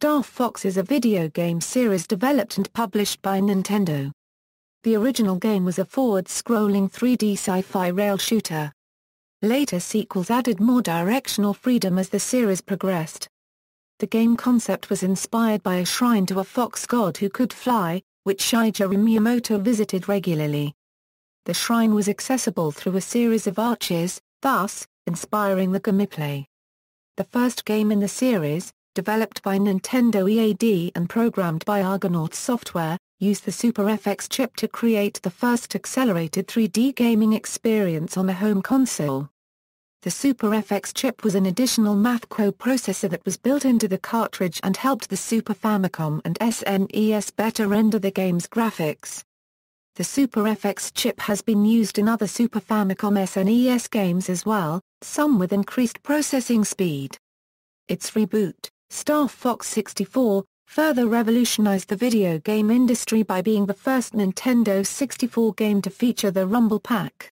Star Fox is a video game series developed and published by Nintendo. The original game was a forward-scrolling 3D sci-fi rail shooter. Later sequels added more directional freedom as the series progressed. The game concept was inspired by a shrine to a fox god who could fly, which Shigeru Miyamoto visited regularly. The shrine was accessible through a series of arches, thus, inspiring the gameplay. The first game in the series, developed by Nintendo EAD and programmed by Argonaut Software, used the Super FX chip to create the first accelerated 3D gaming experience on a home console. The Super FX chip was an additional math coprocessor that was built into the cartridge and helped the Super Famicom and SNES better render the game's graphics. The Super FX chip has been used in other Super Famicom SNES games as well, some with increased processing speed. Its reboot, Star Fox 64, further revolutionized the video game industry by being the first Nintendo 64 game to feature the Rumble Pak.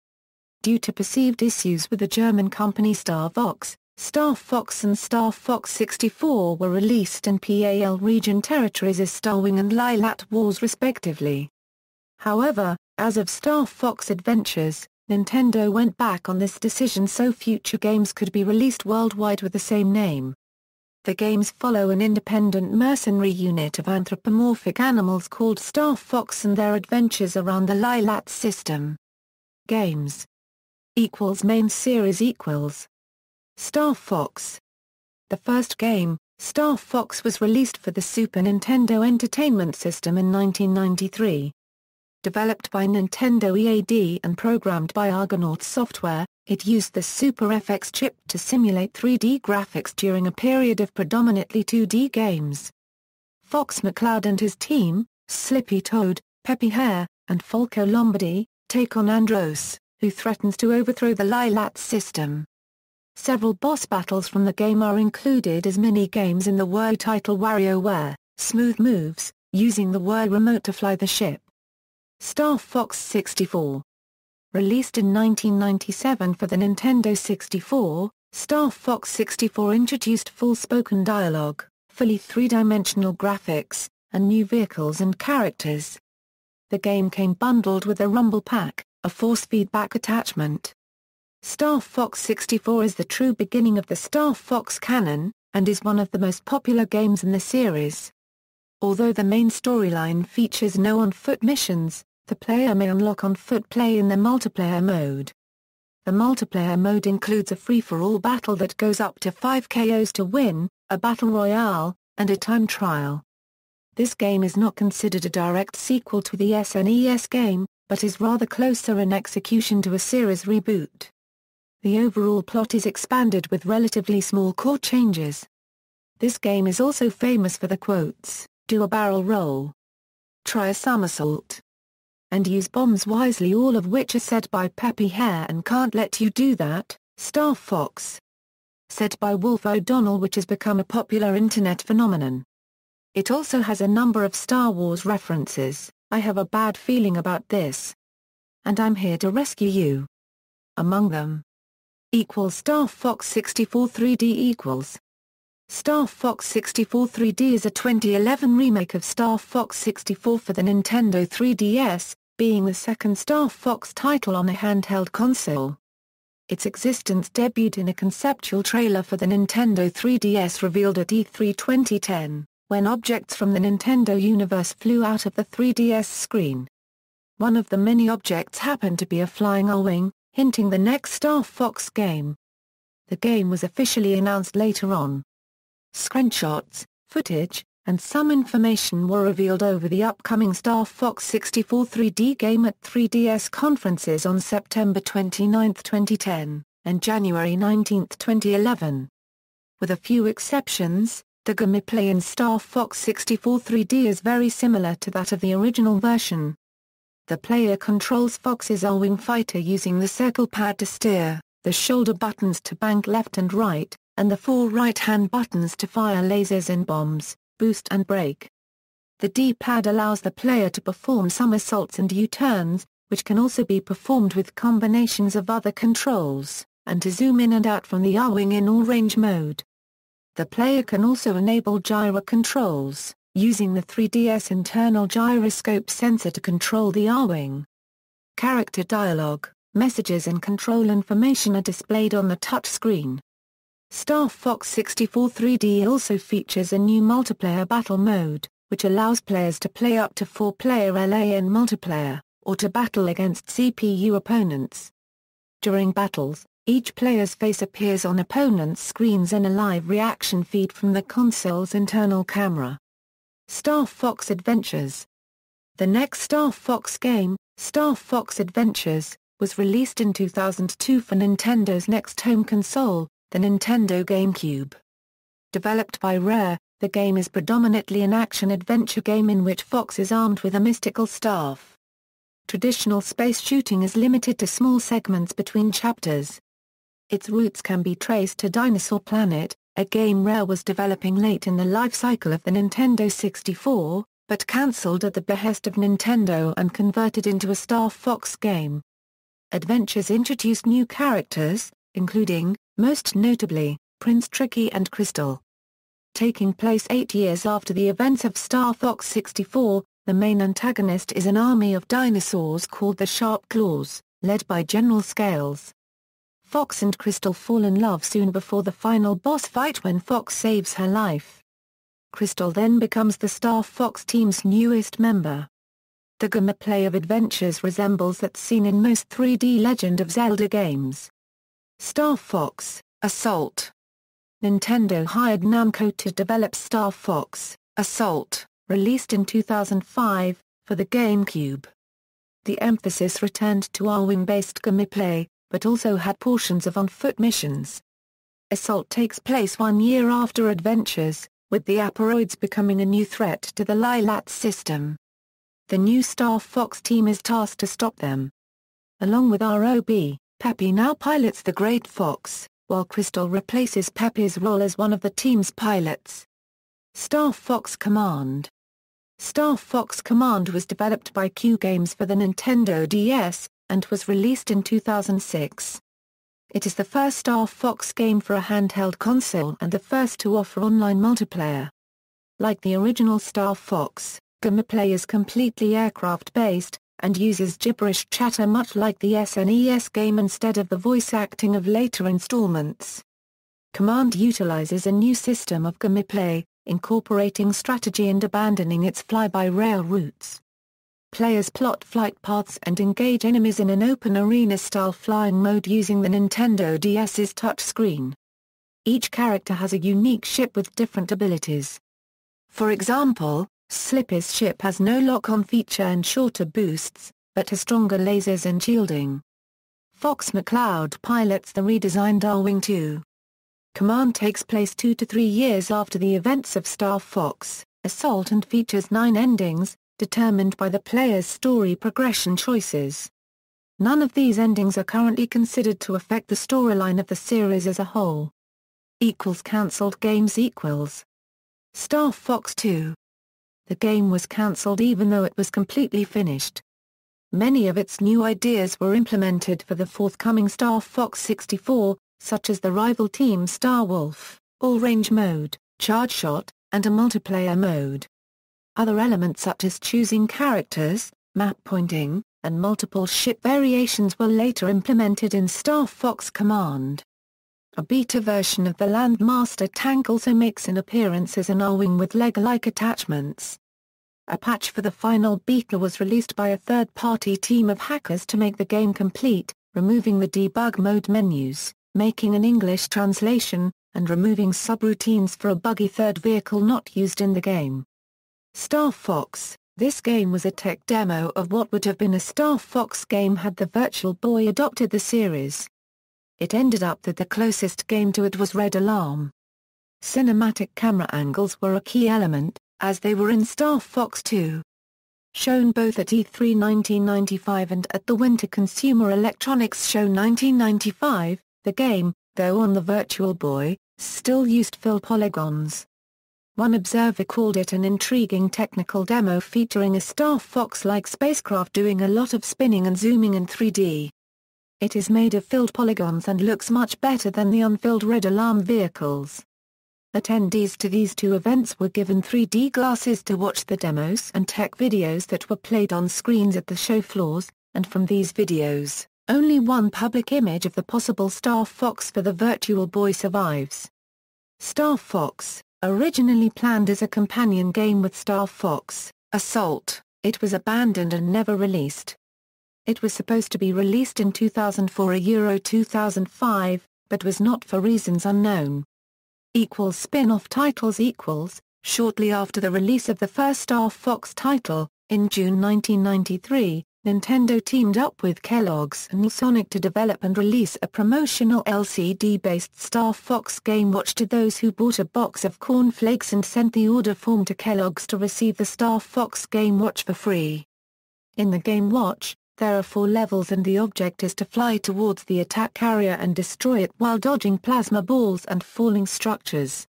Due to perceived issues with the German company Star Fox and Star Fox 64 were released in PAL region territories as Starwing and Lylat Wars respectively. However, as of Star Fox Adventures, Nintendo went back on this decision so future games could be released worldwide with the same name. The games follow an independent mercenary unit of anthropomorphic animals called Star Fox and their adventures around the Lylat system. Games Main series Star Fox. The first game, Star Fox, was released for the Super Nintendo Entertainment System in 1993. Developed by Nintendo EAD and programmed by Argonaut Software, it used the Super FX chip to simulate 3D graphics during a period of predominantly 2D games. Fox McCloud and his team, Slippy Toad, Peppy Hare, and Falco Lombardi, take on Andros, who threatens to overthrow the Lylat system. Several boss battles from the game are included as mini-games in the Wii title WarioWare, Smooth Moves, using the Wii remote to fly the ship. Star Fox 64. Released in 1997 for the Nintendo 64, Star Fox 64 introduced full spoken dialogue, fully three-dimensional graphics, and new vehicles and characters. The game came bundled with a Rumble Pak, a force feedback attachment. Star Fox 64 is the true beginning of the Star Fox canon, and is one of the most popular games in the series. Although the main storyline features no on-foot missions, the player may unlock on-foot play in the multiplayer mode. The multiplayer mode includes a free-for-all battle that goes up to 5 KOs to win, a battle royale, and a time trial. This game is not considered a direct sequel to the SNES game, but is rather closer in execution to a series reboot. The overall plot is expanded with relatively small core changes. This game is also famous for the quotes, "Do a barrel roll," "Try a somersault," and "Use bombs wisely," all of which are said by Peppy Hare and "Can't let you do that, Star Fox," said by Wolf O'Donnell, which has become a popular internet phenomenon. It also has a number of Star Wars references, "I have a bad feeling about this," and "I'm here to rescue you." Among them, Star Fox 64 3D Star Fox 64 3D is a 2011 remake of Star Fox 64 for the Nintendo 3DS, being the second Star Fox title on a handheld console. Its existence debuted in a conceptual trailer for the Nintendo 3DS revealed at E3 2010, when objects from the Nintendo universe flew out of the 3DS screen. One of the many objects happened to be a flying O-wing, hinting the next Star Fox game. The game was officially announced later on. Screenshots, footage, and some information were revealed over the upcoming Star Fox 64 3D game at 3DS conferences on September 29, 2010, and January 19, 2011. With a few exceptions, the gameplay in Star Fox 64 3D is very similar to that of the original version. The player controls Fox's O-wing fighter using the circle pad to steer, the shoulder buttons to bank left and right, and the 4 right-hand buttons to fire lasers and bombs, boost and brake. The D-pad allows the player to perform somersaults and U-turns, which can also be performed with combinations of other controls, and to zoom in and out from the O-wing in all-range mode. The player can also enable gyro controls, using the 3DS internal gyroscope sensor to control the R-Wing. Character dialogue, messages and control information are displayed on the touchscreen. Star Fox 64 3D also features a new multiplayer battle mode, which allows players to play up to 4-player LAN multiplayer, or to battle against CPU opponents. During battles, each player's face appears on opponents' screens in a live reaction feed from the console's internal camera. Star Fox Adventures. The next Star Fox game, Star Fox Adventures, was released in 2002 for Nintendo's next home console, the Nintendo GameCube. Developed by Rare, the game is predominantly an action-adventure game in which Fox is armed with a mystical staff. Traditional space shooting is limited to small segments between chapters. Its roots can be traced to Dinosaur Planet, a game Rare was developing late in the life cycle of the Nintendo 64, but cancelled at the behest of Nintendo and converted into a Star Fox game. Adventures introduced new characters, including, most notably, Prince Tricky and Crystal. Taking place 8 years after the events of Star Fox 64, the main antagonist is an army of dinosaurs called the Sharp Claws, led by General Scales. Fox and Crystal fall in love soon before the final boss fight when Fox saves her life. Crystal then becomes the Star Fox team's newest member. The gameplay of Adventures resembles that seen in most 3D Legend of Zelda games. Star Fox, Assault. Nintendo hired Namco to develop Star Fox, Assault, released in 2005, for the GameCube. The emphasis returned to R-Wing-based gameplay, but also had portions of on-foot missions. Assault takes place 1 year after Adventures, with the Aporoids becoming a new threat to the Lilat system. The new Star Fox team is tasked to stop them. Along with ROB, Peppy now pilots the Great Fox, while Crystal replaces Peppy's role as one of the team's pilots. Star Fox Command. Star Fox Command was developed by Q Games for the Nintendo DS, and was released in 2006. It is the first Star Fox game for a handheld console and the first to offer online multiplayer. Like the original Star Fox, gameplay is completely aircraft-based, and uses gibberish chatter much like the SNES game instead of the voice acting of later installments. Command utilizes a new system of gameplay, incorporating strategy and abandoning its fly-by-rail routes. Players plot flight paths and engage enemies in an open arena-style flying mode using the Nintendo DS's touchscreen. Each character has a unique ship with different abilities. For example, Slippy's ship has no lock-on feature and shorter boosts, but has stronger lasers and shielding. Fox McCloud pilots the redesigned R-Wing 2. Command takes place 2 to 3 years after the events of Star Fox, Assault and features 9 endings, determined by the player's story progression choices. None of these endings are currently considered to affect the storyline of the series as a whole. Cancelled games. Star Fox 2. The game was cancelled even though it was completely finished. Many of its new ideas were implemented for the forthcoming Star Fox 64, such as the rival team Star Wolf, all-range mode, charge shot, and a multiplayer mode. Other elements such as choosing characters, map pointing, and multiple ship variations were later implemented in Star Fox Command. A beta version of the Landmaster tank also makes an appearance as an R-Wing with leg-like attachments. A patch for the final beta was released by a third-party team of hackers to make the game complete, removing the debug mode menus, making an English translation, and removing subroutines for a buggy third vehicle not used in the game. Star Fox. This game was a tech demo of what would have been a Star Fox game had the Virtual Boy adopted the series. It ended up that the closest game to it was Red Alarm. Cinematic camera angles were a key element, as they were in Star Fox 2. Shown both at E3 1995 and at the Winter Consumer Electronics Show 1995, the game, though on the Virtual Boy, still used fill polygons. One observer called it an intriguing technical demo featuring a Star Fox-like spacecraft doing a lot of spinning and zooming in 3D. It is made of filled polygons and looks much better than the unfilled Red Alarm vehicles. Attendees to these two events were given 3D glasses to watch the demos and tech videos that were played on screens at the show floors, and from these videos, only one public image of the possible Star Fox for the Virtual Boy survives. Star Fox, originally planned as a companion game with Star Fox Assault, it was abandoned and never released. It was supposed to be released in 2004 or Euro 2005, but was not for reasons unknown. Spin-off titles. Shortly after the release of the first Star Fox title, in June 1993, Nintendo teamed up with Kellogg's and Sonic to develop and release a promotional LCD-based Star Fox Game Watch to those who bought a box of Corn Flakes and sent the order form to Kellogg's to receive the Star Fox Game Watch for free. In the Game Watch, there are 4 levels and the object is to fly towards the attack carrier and destroy it while dodging plasma balls and falling structures.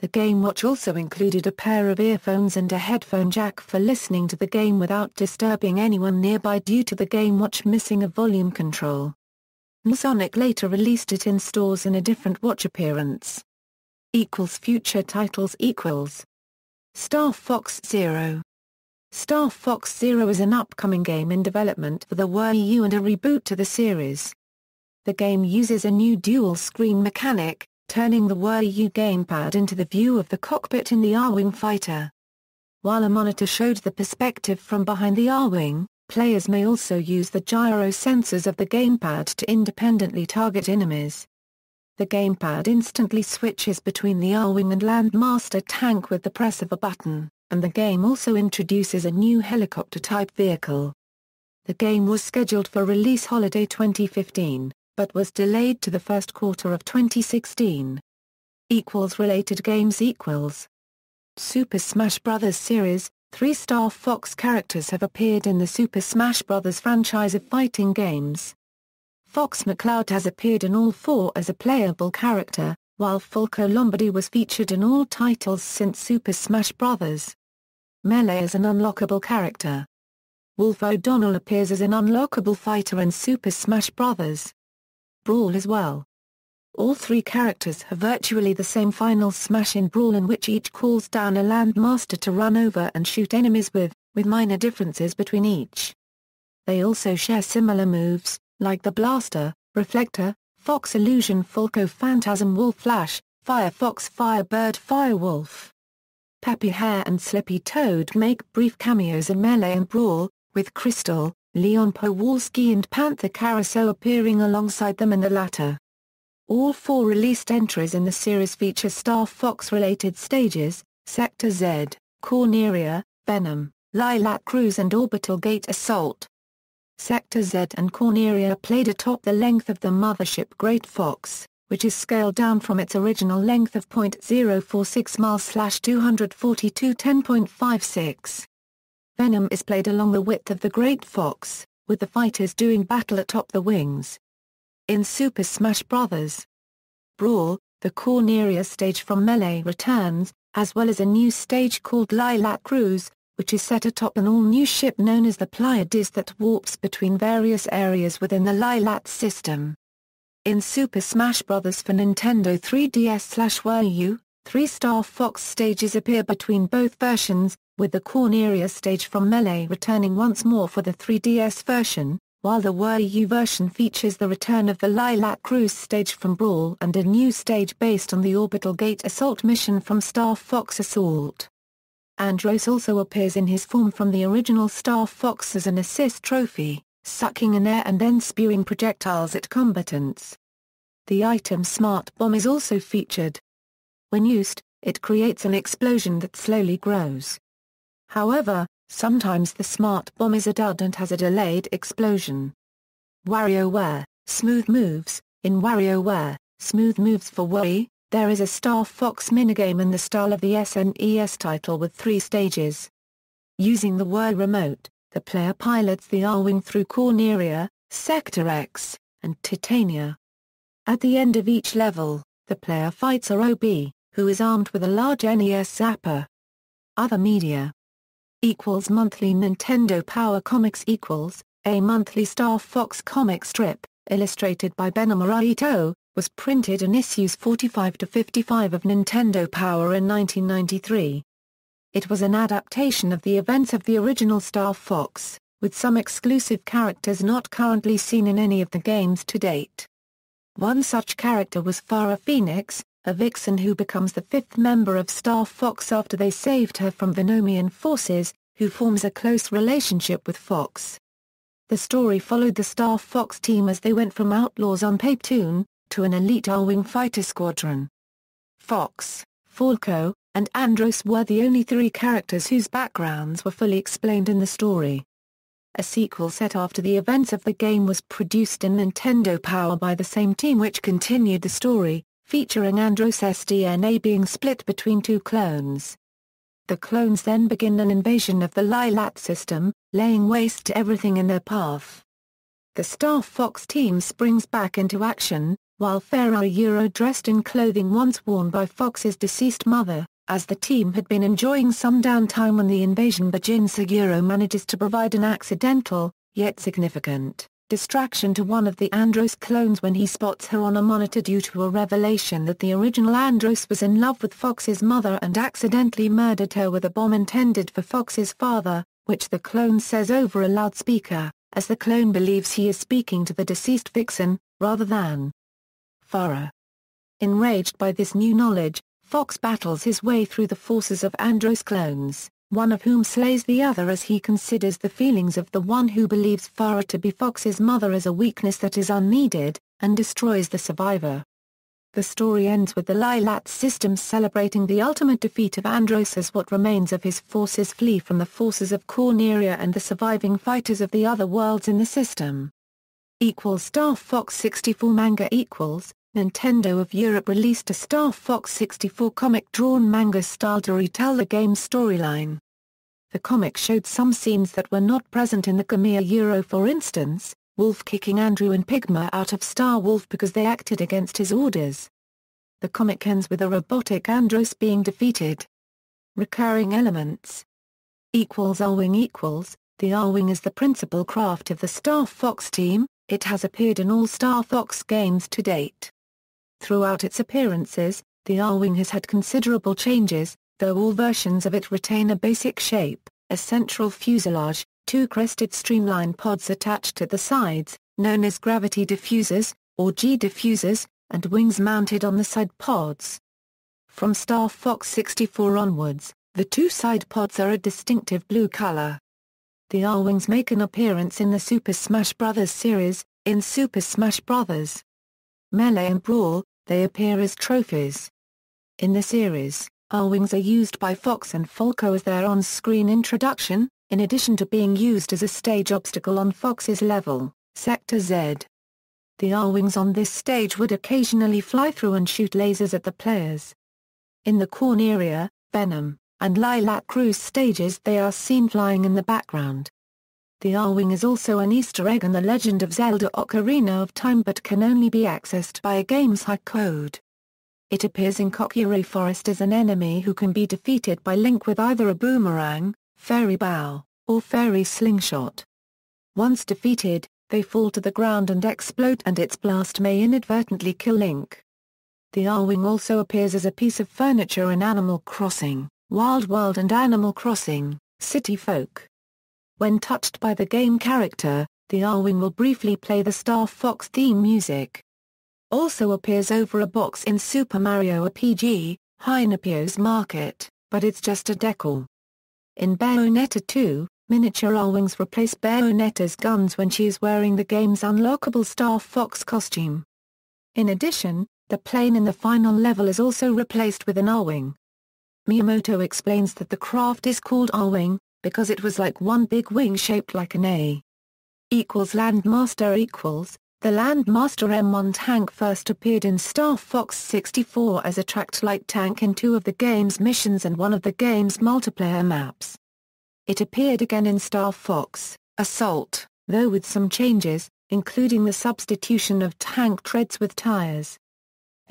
The Game Watch also included a pair of earphones and a headphone jack for listening to the game without disturbing anyone nearby due to the Game Watch missing a volume control. Sonic later released it in stores in a different watch appearance. Future titles. Star Fox Zero. Star Fox Zero is an upcoming game in development for the Wii U and a reboot to the series. The game uses a new dual-screen mechanic, turning the Wii U gamepad into the view of the cockpit in the R-Wing fighter. While a monitor showed the perspective from behind the R-Wing, players may also use the gyro sensors of the gamepad to independently target enemies. The gamepad instantly switches between the R-Wing and Landmaster tank with the press of a button, and the game also introduces a new helicopter-type vehicle. The game was scheduled for release holiday 2015, but was delayed to the first quarter of 2016. Related games. Super Smash Bros. Series. 3 Star Fox characters have appeared in the Super Smash Bros. Franchise of fighting games. Fox McCloud has appeared in all 4 as a playable character, while Falco Lombardi was featured in all titles since Super Smash Bros. Melee is an unlockable character. Wolf O'Donnell appears as an unlockable fighter in Super Smash Bros. Brawl as well. All 3 characters have virtually the same final smash in Brawl, in which each calls down a Landmaster to run over and shoot enemies with minor differences between each. They also share similar moves, like the Blaster, Reflector, Fox Illusion, Falco Phantasm, Wolf Flash, Firefox, Firebird, Firewolf. Peppy Hare and Slippy Toad make brief cameos in Melee and Brawl, with Crystal, Leon Powalski and Panther Carousel appearing alongside them in the latter. All 4 released entries in the series feature Star Fox-related stages: Sector Z, Corneria, Venom, Lilac Cruise and Orbital Gate Assault. Sector Z and Corneria played atop the length of the mothership Great Fox, which is scaled down from its original length of .046 miles/242 10.56. Venom is played along the width of the Great Fox, with the fighters doing battle atop the wings. In Super Smash Bros. Brawl, the Corneria stage from Melee returns, as well as a new stage called Lilac Cruise, which is set atop an all-new ship known as the Pleiades that warps between various areas within the Lilac system. In Super Smash Bros. For Nintendo 3DS/Wii U, 3 Star Fox stages appear between both versions, with the Corneria stage from Melee returning once more for the 3DS version, while the Wii U version features the return of the Lilac Cruise stage from Brawl and a new stage based on the Orbital Gate Assault mission from Star Fox Assault. Andros also appears in his form from the original Star Fox as an assist trophy, sucking in air and then spewing projectiles at combatants. The item Smart Bomb is also featured. When used, it creates an explosion that slowly grows. However, sometimes the Smart Bomb is a dud and has a delayed explosion. WarioWare, Smooth Moves. In WarioWare, Smooth Moves for Wii, there is a Star Fox minigame in the style of the SNES title with 3 stages. Using the Wii remote, the player pilots the R-Wing through Corneria, Sector X, and Titania. At the end of each level, the player fights a ROB, who is armed with a large NES zapper. Other media. Monthly Nintendo Power Comics. A monthly Star Fox comic strip, illustrated by Benomaru Ito, was printed in issues 45 to 55 of Nintendo Power in 1993. It was an adaptation of the events of the original Star Fox, with some exclusive characters not currently seen in any of the games to date. One such character was Farah Phoenix, a vixen who becomes the fifth member of Star Fox after they saved her from Venomian forces, who forms a close relationship with Fox. The story followed the Star Fox team as they went from outlaws on Papetoon to an elite R-Wing fighter squadron. Fox, Falco, and Andros were the only three characters whose backgrounds were fully explained in the story. A sequel set after the events of the game was produced in Nintendo Power by the same team which continued the story, featuring Andros' DNA being split between two clones. The clones then begin an invasion of the Lylat system, laying waste to everything in their path. The Star Fox team springs back into action, while Farah dressed in clothing once worn by Fox's deceased mother, as the team had been enjoying some downtime when the invasion begins. Shigeru manages to provide an accidental, yet significant, distraction to one of the Andros clones when he spots her on a monitor due to a revelation that the original Andros was in love with Fox's mother and accidentally murdered her with a bomb intended for Fox's father, which the clone says over a loudspeaker, as the clone believes he is speaking to the deceased vixen, rather than Farah. Enraged by this new knowledge, Fox battles his way through the forces of Andros clones, one of whom slays the other as he considers the feelings of the one who believes Farah to be Fox's mother as a weakness that is unneeded, and destroys the survivor. The story ends with the Lylat system celebrating the ultimate defeat of Andros as what remains of his forces flee from the forces of Corneria and the surviving fighters of the other worlds in the system. Star Fox 64 manga Nintendo of Europe released a Star Fox 64 comic drawn manga style to retell the game's storyline. The comic showed some scenes that were not present in the game. For instance, Wolf kicking Andrew and Pigma out of Star Wolf because they acted against his orders. The comic ends with a robotic Andros being defeated. Recurring elements R-Wing The R-Wing is the principal craft of the Star Fox team. It has appeared in all Star Fox games to date. Throughout its appearances, the R-Wing has had considerable changes, though all versions of it retain a basic shape, a central fuselage, two crested streamline pods attached at the sides, known as gravity diffusers, or G-diffusers, and wings mounted on the side pods. From Star Fox 64 onwards, the two side pods are a distinctive blue color. The R-Wings make an appearance in the Super Smash Bros. Series. In Super Smash Bros. Melee and Brawl, they appear as trophies. In the series, R-Wings are used by Fox and Falco as their on-screen introduction, in addition to being used as a stage obstacle on Fox's level, Sector Z. The R-Wings on this stage would occasionally fly through and shoot lasers at the players. In the Corneria, Venom, and Lylat cruise stages they are seen flying in the background. The R-Wing is also an Easter egg in the Legend of Zelda Ocarina of Time but can only be accessed by a game's hack code. It appears in Kokiri Forest as an enemy who can be defeated by Link with either a boomerang, fairy bow, or fairy slingshot. Once defeated, they fall to the ground and explode and its blast may inadvertently kill Link. The R-Wing also appears as a piece of furniture in Animal Crossing, Wild World and Animal Crossing, City Folk. When touched by the game character, the R-Wing will briefly play the Star Fox theme music. Also appears over a box in Super Mario RPG, Hinopio's Market, but it's just a decor. In Bayonetta 2, miniature R-Wings replace Bayonetta's guns when she is wearing the game's unlockable Star Fox costume. In addition, the plane in the final level is also replaced with an R-Wing. Miyamoto explains that the craft is called R-Wing, because it was like one big wing shaped like an A. Landmaster The Landmaster M1 tank first appeared in Star Fox 64 as a tracked-light tank in two of the game's missions and one of the game's multiplayer maps. It appeared again in Star Fox Assault, though with some changes, including the substitution of tank treads with tires.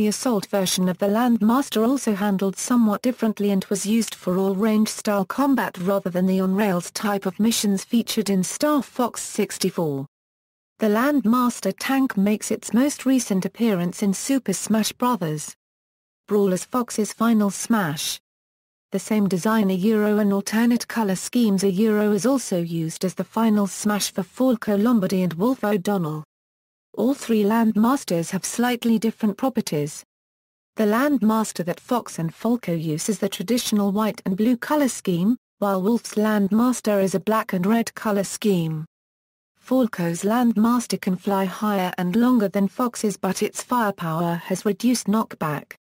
The Assault version of the Landmaster also handled somewhat differently and was used for all-range style combat rather than the on-rails type of missions featured in Star Fox 64. The Landmaster tank makes its most recent appearance in Super Smash Bros. Brawl as Fox's Final Smash. The same design and alternate color schemes is also used as the Final Smash for Falco Lombardi and Wolf O'Donnell. All three Landmasters have slightly different properties. The Landmaster that Fox and Falco use is the traditional white and blue color scheme, while Wolf's Landmaster is a black and red color scheme. Falco's Landmaster can fly higher and longer than Fox's, but its firepower has reduced knockback.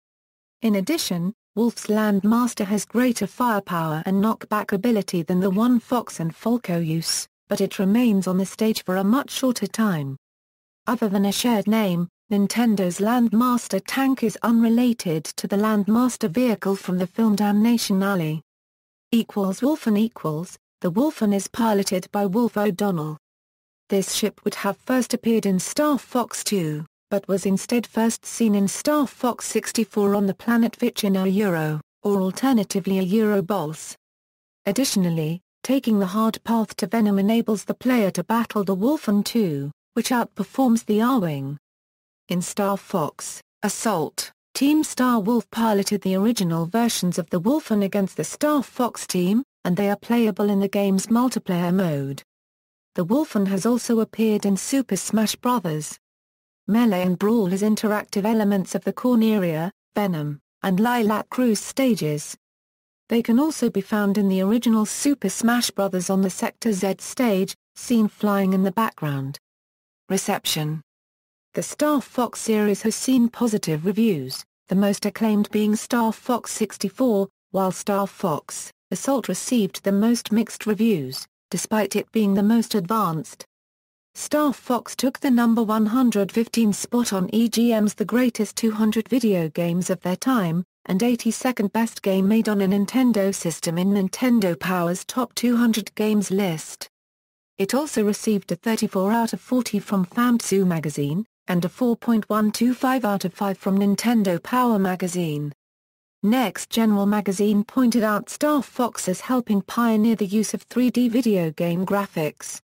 In addition, Wolf's Landmaster has greater firepower and knockback ability than the one Fox and Falco use, but it remains on the stage for a much shorter time. Other than a shared name, Nintendo's Landmaster tank is unrelated to the Landmaster vehicle from the film Damnation Alley. Wolfen. The Wolfen is piloted by Wolf O'Donnell. This ship would have first appeared in Star Fox 2, but was instead first seen in Star Fox 64 on the planet Vicino, or alternatively a Eurobols. Additionally, taking the hard path to Venom enables the player to battle the Wolfen 2, which outperforms the R-Wing. In Star Fox Assault, Team Star Wolf piloted the original versions of the Wolfen against the Star Fox team, and they are playable in the game's multiplayer mode. The Wolfen has also appeared in Super Smash Bros. Melee and Brawl as interactive elements of the Corneria, Venom, and Lilac Cruz stages. They can also be found in the original Super Smash Bros. On the Sector Z stage, seen flying in the background. Reception. The Star Fox series has seen positive reviews, the most acclaimed being Star Fox 64, while Star Fox Assault received the most mixed reviews, despite it being the most advanced. Star Fox took the number 115 spot on EGM's The Greatest 200 Video Games of Their Time, and 82nd Best Game Made on a Nintendo System in Nintendo Power's Top 200 Games list. It also received a 34 out of 40 from Famitsu magazine, and a 4.125 out of 5 from Nintendo Power magazine. Next General magazine pointed out Star Fox as helping pioneer the use of 3D video game graphics.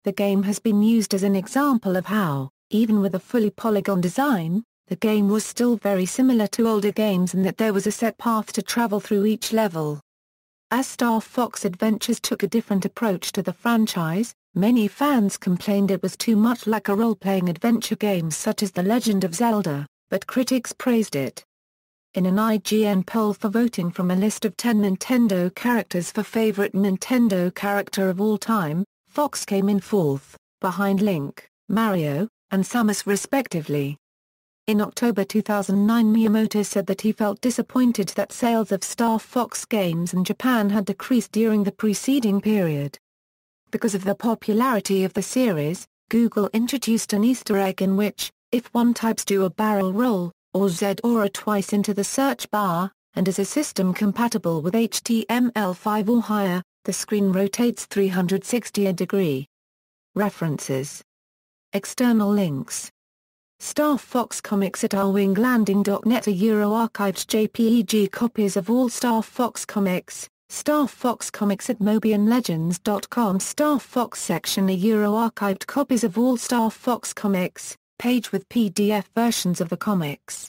The game has been used as an example of how, even with a fully polygon design, the game was still very similar to older games and that there was a set path to travel through each level. As Star Fox Adventures took a different approach to the franchise, many fans complained it was too much like a role-playing adventure game such as The Legend of Zelda, but critics praised it. In an IGN poll for voting from a list of 10 Nintendo characters for favorite Nintendo character of all time, Fox came in fourth, behind Link, Mario, and Samus respectively. In October 2009, Miyamoto said that he felt disappointed that sales of Star Fox games in Japan had decreased during the preceding period. Because of the popularity of the series, Google introduced an Easter egg in which, if one types "do a barrel roll" or Z or A twice into the search bar, and is a system compatible with HTML5 or higher, the screen rotates 360 degree. References. External links. Star Fox comics at rwinglanding.net. Archived JPEG copies of all Star Fox comics. Star Fox comics at mobianlegends.com. Star Fox section. Archived copies of all Star Fox comics, page with PDF versions of the comics.